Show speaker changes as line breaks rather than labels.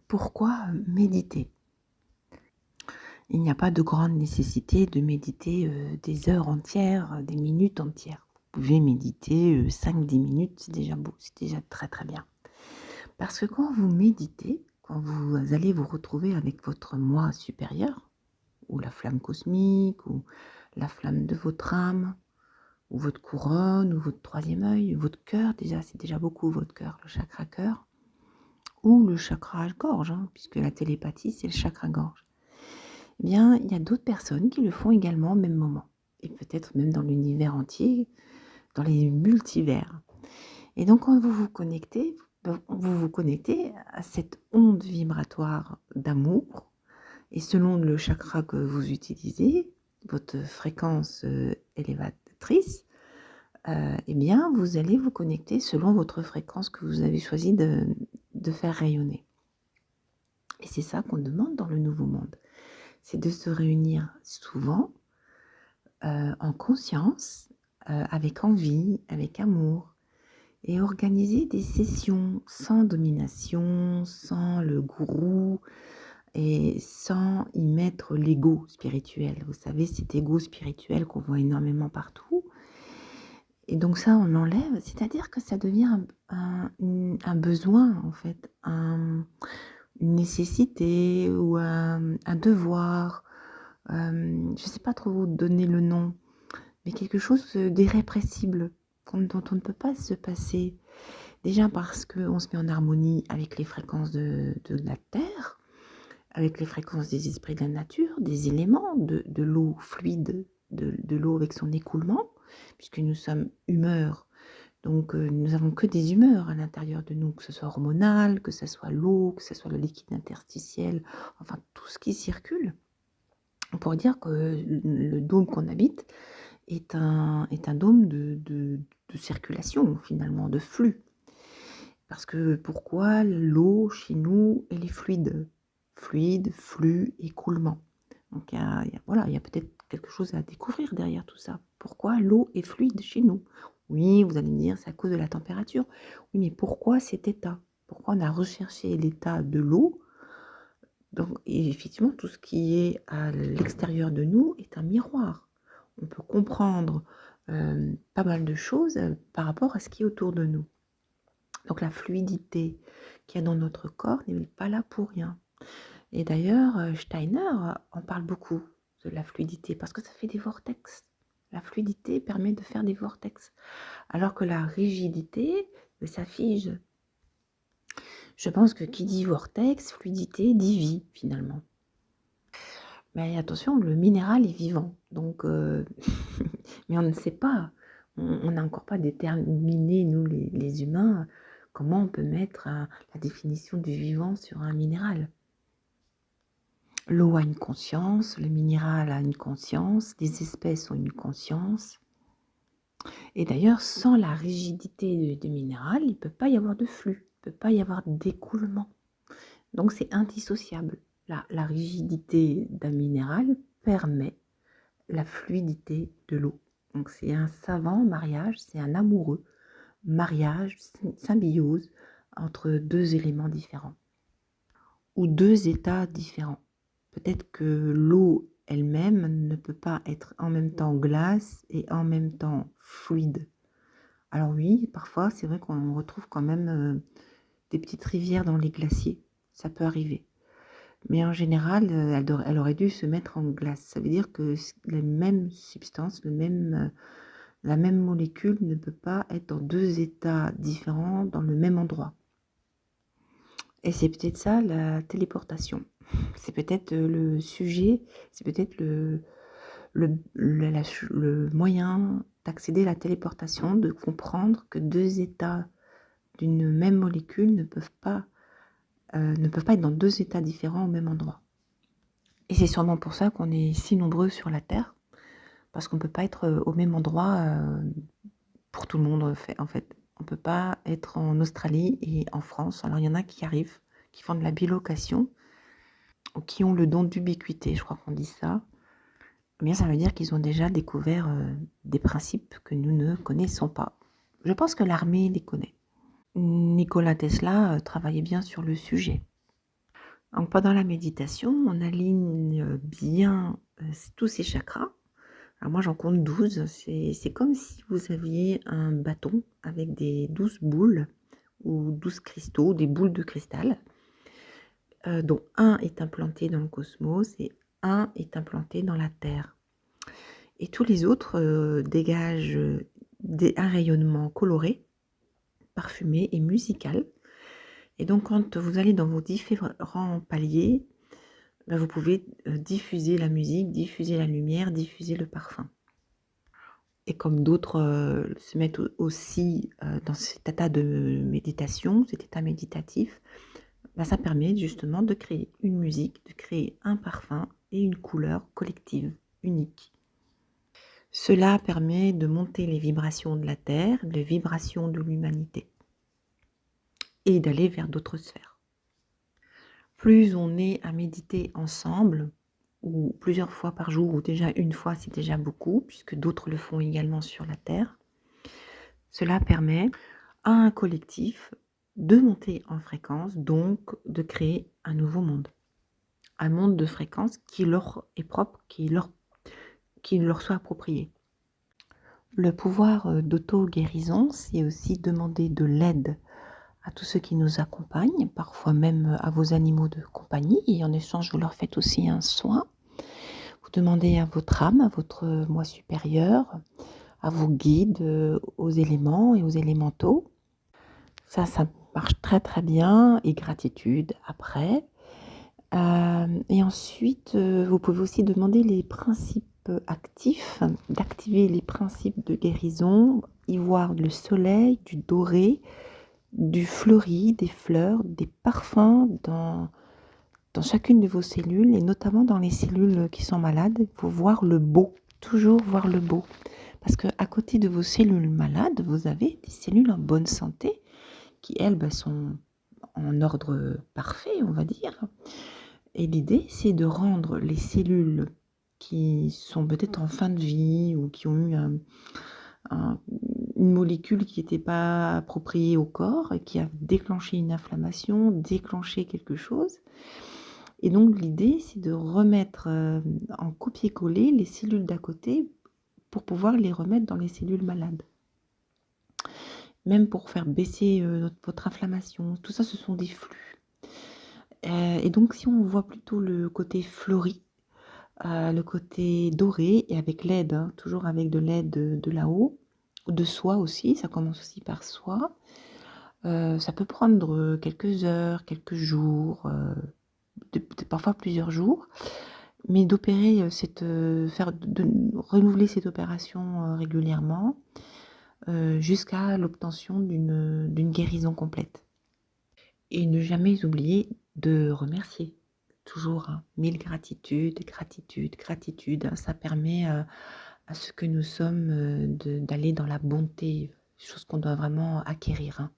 Pourquoi méditer? Il n'y a pas de grande nécessité de méditer des heures entières, des minutes entières. Vous pouvez méditer 5-10 minutes, c'est déjà beau, c'est déjà très très bien. Parce que quand vous méditez, quand vous allez vous retrouver avec votre moi supérieur, ou la flamme cosmique, ou la flamme de votre âme, ou votre couronne, ou votre troisième œil, votre cœur, déjà, c'est déjà beaucoup votre cœur, le chakra cœur, ou le chakra gorge, puisque la télépathie, c'est le chakra gorge. Eh bien, il y a d'autres personnes qui le font également au même moment, et peut-être même dans l'univers entier, dans les multivers. Et donc, quand vous vous connectez à cette onde vibratoire d'amour, et selon le chakra que vous utilisez, votre fréquence élévatrice, eh bien, vous allez vous connecter selon votre fréquence que vous avez choisi de faire rayonner. Et c'est ça qu'on demande dans le nouveau monde. C'est de se réunir souvent, en conscience, avec envie, avec amour, et organiser des sessions sans domination, sans le gourou et sans y mettre l'ego spirituel. Vous savez, cet ego spirituel qu'on voit énormément partout. Et donc ça, on l'enlève, c'est-à-dire que ça devient un besoin, en fait, une nécessité ou un devoir. Je ne sais pas trop vous donner le nom, mais quelque chose d'irrépressible, dont on ne peut pas se passer. Déjà parce qu'on se met en harmonie avec les fréquences de la Terre, avec les fréquences des esprits de la nature, des éléments, de l'eau fluide, de l'eau avec son écoulement, puisque nous sommes humeurs. Donc nous n'avons que des humeurs à l'intérieur de nous, que ce soit hormonal, que ce soit l'eau, que ce soit le liquide interstitiel, enfin tout ce qui circule. On pourrait dire que le dôme qu'on habite est un dôme de circulation, finalement, de flux. Parce que pourquoi l'eau, chez nous, elle est fluide? Fluide, flux, écoulement. Donc il y a peut-être quelque chose à découvrir derrière tout ça. Pourquoi l'eau est fluide chez nous? Oui, vous allez me dire, c'est à cause de la température. Oui, mais pourquoi cet état? Pourquoi on a recherché l'état de l'eau? Donc, et effectivement, tout ce qui est à l'extérieur de nous est un miroir. On peut comprendre pas mal de choses par rapport à ce qui est autour de nous. Donc la fluidité qu'il y a dans notre corps n'est pas là pour rien. Et d'ailleurs, Steiner en parle beaucoup de la fluidité parce que ça fait des vortex. La fluidité permet de faire des vortex. Alors que la rigidité, ça fige. Je pense que qui dit vortex, fluidité, dit vie finalement. Mais attention, le minéral est vivant. Donc, mais on ne sait pas. On n'a encore pas déterminé, nous les humains, comment on peut mettre la définition du vivant sur un minéral. L'eau a une conscience, le minéral a une conscience, les espèces ont une conscience. Et d'ailleurs, sans la rigidité du minéral, il ne peut pas y avoir de flux, il ne peut pas y avoir d'écoulement. Donc c'est indissociable. La rigidité d'un minéral permet la fluidité de l'eau. Donc c'est un savant mariage, c'est un amoureux mariage, symbiose entre deux éléments différents ou deux états différents. Peut-être que l'eau elle-même ne peut pas être en même temps glace et en même temps fluide. Alors oui, parfois c'est vrai qu'on retrouve quand même des petites rivières dans les glaciers, ça peut arriver. Mais en général, elle aurait dû se mettre en glace. Ça veut dire que la même substance, la même molécule ne peut pas être dans deux états différents dans le même endroit. Et c'est peut-être ça la téléportation. C'est peut-être le sujet, c'est peut-être le moyen d'accéder à la téléportation, de comprendre que deux états d'une même molécule ne peuvent pas être dans deux états différents au même endroit. Et c'est sûrement pour ça qu'on est si nombreux sur la Terre, parce qu'on ne peut pas être au même endroit pour tout le monde en fait. On ne peut pas être en Australie et en France. Alors il y en a qui arrivent, qui font de la bilocation, ou qui ont le don d'ubiquité, je crois qu'on dit ça. Eh bien, ça veut dire qu'ils ont déjà découvert des principes que nous ne connaissons pas. Je pense que l'armée les connaît. Nikola Tesla travaillait bien sur le sujet. Donc pendant la méditation, on aligne bien tous ces chakras. Alors moi j'en compte 12. C'est comme si vous aviez un bâton avec des 12 boules ou 12 cristaux, des boules de cristal, dont un est implanté dans le cosmos et un est implanté dans la Terre. Et tous les autres dégagent un rayonnement coloré, parfumé et musical. Et donc quand vous allez dans vos différents paliers, vous pouvez diffuser la musique, diffuser la lumière, diffuser le parfum. Et comme d'autres se mettent aussi dans cet état de méditation, cet état méditatif, ça permet justement de créer une musique, de créer un parfum et une couleur collective, unique. Cela permet de monter les vibrations de la Terre, les vibrations de l'humanité et d'aller vers d'autres sphères. Plus on est à méditer ensemble, ou plusieurs fois par jour, ou déjà une fois, c'est déjà beaucoup, puisque d'autres le font également sur la Terre. Cela permet à un collectif de monter en fréquence, donc de créer un nouveau monde. Un monde de fréquence qui leur est propre, qui leur soit approprié. Le pouvoir d'auto-guérison, c'est aussi demander de l'aide à tous ceux qui nous accompagnent, parfois même à vos animaux de compagnie, et en échange, vous leur faites aussi un soin. Vous demandez à votre âme, à votre moi supérieur, à vos guides, aux éléments et aux élémentaux. Ça marche très très bien, et gratitude après. Et ensuite, vous pouvez aussi demander les principes actifs, d'activer les principes de guérison, y voir le soleil, du doré, du fleuri, des fleurs, des parfums dans chacune de vos cellules, et notamment dans les cellules qui sont malades. Il faut voir le beau, toujours voir le beau. Parce qu'à côté de vos cellules malades, vous avez des cellules en bonne santé qui, elles, sont en ordre parfait, on va dire. Et l'idée, c'est de rendre les cellules qui sont peut-être en fin de vie ou qui ont eu une molécule qui n'était pas appropriée au corps et qui a déclenché une inflammation, déclenché quelque chose. Et donc l'idée, c'est de remettre en copier-coller les cellules d'à côté pour pouvoir les remettre dans les cellules malades. Même pour faire baisser votre inflammation. Tout ça, ce sont des flux. Et donc si on voit plutôt le côté fleuri, le côté doré, et avec l'aide, toujours avec de l'aide de là-haut, de soi aussi, ça commence aussi par soi. Ça peut prendre quelques heures, quelques jours, parfois plusieurs jours, mais d'opérer de renouveler cette opération régulièrement jusqu'à l'obtention d'une guérison complète. Et ne jamais oublier de remercier. Toujours, 1000 gratitudes, gratitude, gratitude. Ça permet à ce que nous sommes d'aller dans la bonté, chose qu'on doit vraiment acquérir.